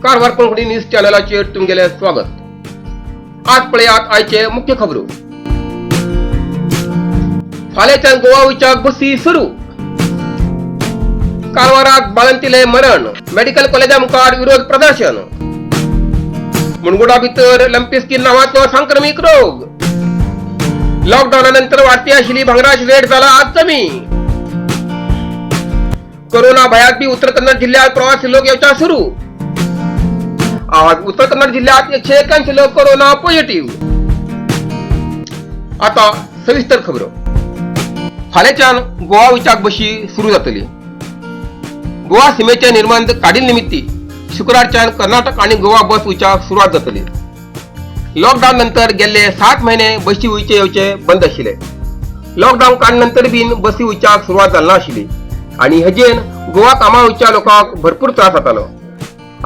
Karwar Konkani news चॅनलाचेर तुमगेले स्वागत। आज पळयात आयचे मुख्य खबरो। फाल्याच्यान गोवा वयच्याक बसी सुरू। कारवाराक बाळंतिले मरण, मेडिकल कॉलेजा मुखार विरोध प्रदर्शन। मुणगुडा भितर लंपी स्किन नावाचो संक्रमिक रोग। लॉकडाऊनानंतर वाढती आशिल्ली भांगराची रेट जाला आज कमी। कोरोना भयात बी उत्तर कन्नड जिल्ह्यात प्रवासी लोक येवचा सुरू। आज उत्तर कन्नड जिल्ह्यात 181 लोक कोरोना पॉझिटिव्ह। आता सविस्तर खबरो। फाल्याच्यान गोवा वयच्याक बशी सुरू जातली। गोवा सीमेचे निर्बंध काडील निमित्ती शुक्रारच्यान कर्नाटक आणि गोवा बस वयच्याक सुरुवात जातली। लॉकडाऊन नंतर गेले 7 महिने बसी वयचे येवचे बंद आशिल्ले। लॉकडाऊन काळ नंतर बीन बसी वयच्याक सुरुवात जालना आशिल्ली आणि हेजेन गोवा कामा वयच्या लोकांक भरपूर त्रास जातालो।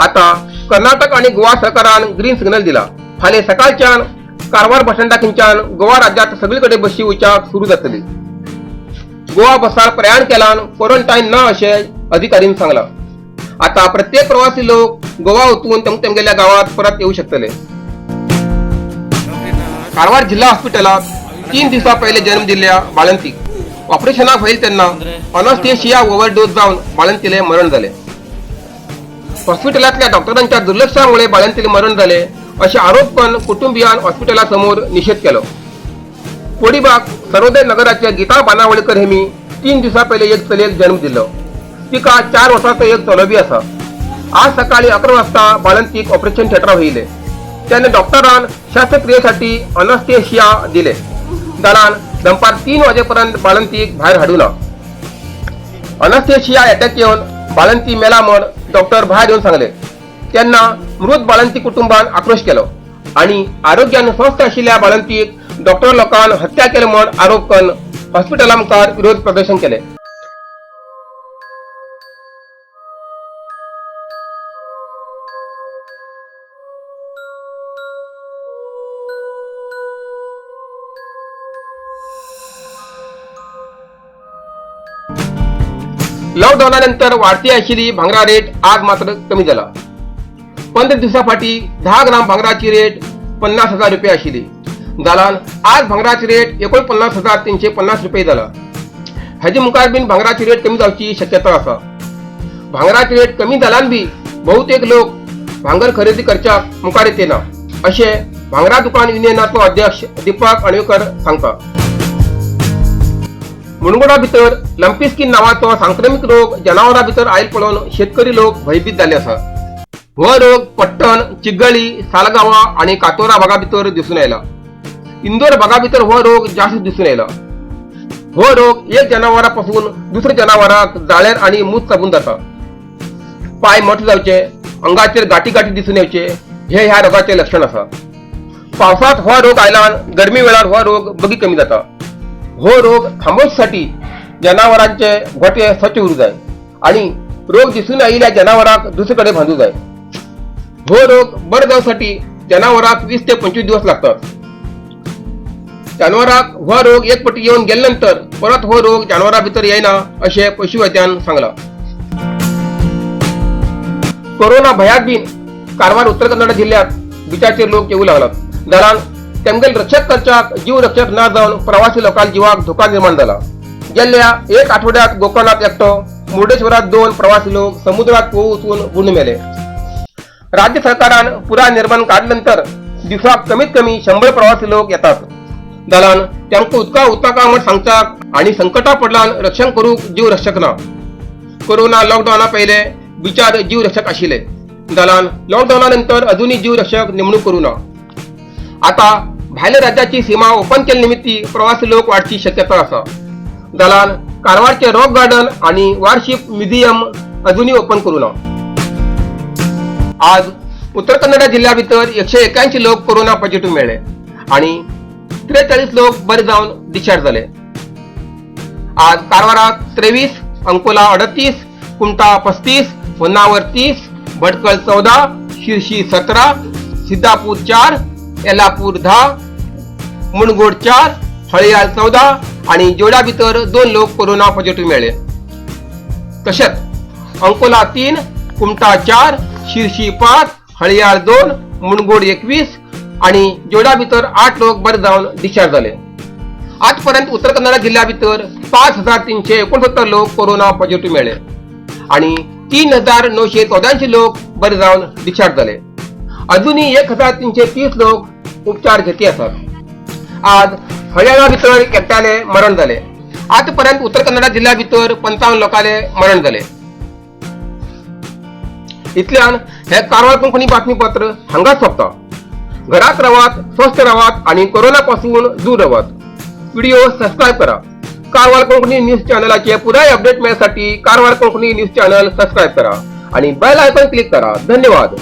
आता कर्नाटक आणि गोवा सरकारान ग्रीन सिग्नल दिला। फाल्यां सकाळच्यान कारवार बस स्टँडाकडच्यान गोवा राज्यात सगळीकडे बसी वयच्याक सुरू जातली। गोवा बसार प्रयाण केल्यान क्वारंटाईन ना अशें अधिकारीन सांगला। आता प्रत्येक प्रवासी लोक गोवा वचून तेमगेल्या गावात परत येऊ शकतले। कारवार जिल्हा हॉस्पिटलात 3 दिवसा पहिले जन्म दिल्ल्या बाळंतीक ऑपरेशनाक होईल तेन्ना अनस्थेशिया ओव्हरडोस जावन बाळंतीले मरण झाले। हॉस्पिटलातल्या डॉक्टरांच्या दुर्लक्षामुळे बाळंतीले मरण झाले असे आरोप करून कुटुंबियान हॉस्पिटलासमोर निषेध केलो। कोडीबाग सर्वोदय नगराच्या गीता बानावळेकर हेमी 3 दिवसा पहिले एक चलयेक जन्म दिलो। तिका 4 वर्षाचो एक चलोबी असा। आज सकाळी 11 वाजता बाळंतीक ऑपरेशन थिएटरात होईले। त्याने डॉक्टरान शस्त्रक्रियेसाठी अनस्थेशिया दिले। दरान दनपार 3 वाजेपर्यंत बाळंतीक भायर हाडूना। अनस्थेशिया अटॅक येऊन बाळंती मेला म्हण डॉक्टर भायर येऊन सांगले। त्यांना मृत बाळंती कुटुंबान आक्रोश केलो आणि आरोग्यान स्वस्थ आशिल्ल्या बाळंतीक डॉक्टर लोकांन हत्या केले म्हण आरोप करून हॉस्पिटला मुखार विरोध प्रदर्शन केले। लॉकडाऊनानंतर वाढती आशिल्ली भांगरा रेट आज मात्र कमी झाला। 15 दिवसांपाठी 10 ग्राम भांगराची रेट 50,000 रुपये आशिल्ली। जालान आज भांगराची रेट 49,350 रुपये झाला। हाजे मुखार बीन भांगराची रेट कमी जावची शक्यता असा। भांगराची रेट कमी जालान बी बहुतेक लोक भांगर खरेदी करच्याक मुखार येतेना अशे भांगरा दुकान युनियनाचो अध्यक्ष दीपक अणवेकर सांगता। मुणगुडा भितर लंपी स्किन नावाचो संक्रमिक रोग जनावरां भितर आयल पळोवन शेतकरी लोक भयभीत जाले आसा। हो रोग पट्टण, चिगळी, सालगावा आणि कातोरा भागा भितर दिसून आयला। इंदोर भागा भितर हो रोग जास्त दिसून आयला। हो रोग एक जनावरांपासून दुसऱ्या जनावरांक जाळ्यार आणि मूत चाबून जाता। पाय मोठे जावचे, अंगाचेर गाठी गाठी दिसून येवचे हे ह्या रोगाचे लक्षण असा। पावसात हो रोग आयल्यान गरमी वेळार हो रोग बगी कमी जाता। हो रोग थांबवण्यासाठी जनावरांचे गोठे स्वच्छ उरू जाय आणि रोग दिसून आयिल्ल्या जनावरांक दुसरीकडे बांधू जाय। हो रोग बरे जावसाठी जनावरांक 20 ते 25 दिवस लागतात। जनावरांक हो रोग एक पटी येऊन गेल्यानंतर परत हो रोग जनावरां भितर येना असे पशुवैद्यान सांगला। कोरोना भयात बीन कारवार उत्तर कन्नड जिल्ह्यात बिचाचेर लोक येऊ लागलात। दरान तेमगेल रक्षक करच्याक जीव रक्षक ना जावन प्रवासी लोकांक जीवाक धोका निर्माण झाला। गेल्या 1 आठवड्यात गोकर्णात एकटो, मुर्डेश्वरात 2 प्रवासी लोक समुद्रात पोहून वचून बुडून मेले। राज्य सरकारान पुरा निर्बंध काढल्यानंतर दिवसाक कमीत कमी 100 प्रवासी लोक येतात। दलान त्यांका उदका म्हण सांगच्याक आणि संकटा पडल्यान रक्षण करूक जीव रक्षक ना। कोरोना लॉकडाऊना पहिले बिचार जीव रक्षक आशिल्ले। दलान लॉकडाऊनानंतर अजूनही जीव रक्षक नेमणूक करू ना। आता भायल्या राज्याची सीमा ओपन केल्या निमित्ती प्रवासी लोक वाढची शक्यता असा। दलान कारवारचे रॉक गार्डन आणि वारशिप म्युझियम अजूनही ओपन करू ना। आज उत्तर कन्नड जिल्ह्या भितर 181 लोक कोरोना पॉझिटिव्ह मेळ्ळे आणि 43 लोक बरे जाऊन डिस्चार्ज झाले। आज कारवारात 23, अंकोला 38, कुमटा 35, होन्नावर 30, भटकळ 14, शिरशी 17, सिद्धापूर 4, येलापूर 10, मुणगोड 4, हळयाल 14 आणि जोडा भितर 2 लोक कोरोना पॉझिटिव्ह मेळ्ळे। तसेच अंकोला 3, कुमटा 4, शिरशी 5, हळियाळ 2, मुणगोड 21 आणि जोडा भितर 8 लोक बरे जाऊन डिस्चार्ज झाले. आजपर्यंत उत्तर कन्नड जिल्ह्या भितर 5369 लोक कोरोना पॉझिटिव्ह मिळाले आणि 3984 लोक बरे जाऊन डिस्चार्ज झाले. अजूनही 1330 लोक उपचार घेते असतात. आज हरियाणा भितर एकट्याले मरण झाले. आजपर्यंत उत्तर कन्नड जिल्ह्या भितर 55 लोकांले मरण झाले. इतल्यान हे कारवार कोंकणी बातमीपत्र हांगाच सोंपता. घरात रावात, स्वस्थ रावात आणि कोरोना पासून दूर रावात. व्हिडिओ सबस्क्राईब करा. कारवार कोंकणी न्यूज चॅनलचे पुराय अपडेट मिळण्यासाठी Karwar Konkani news channel subscribe करा आणि बेल आयकॉन क्लिक करा. धन्यवाद.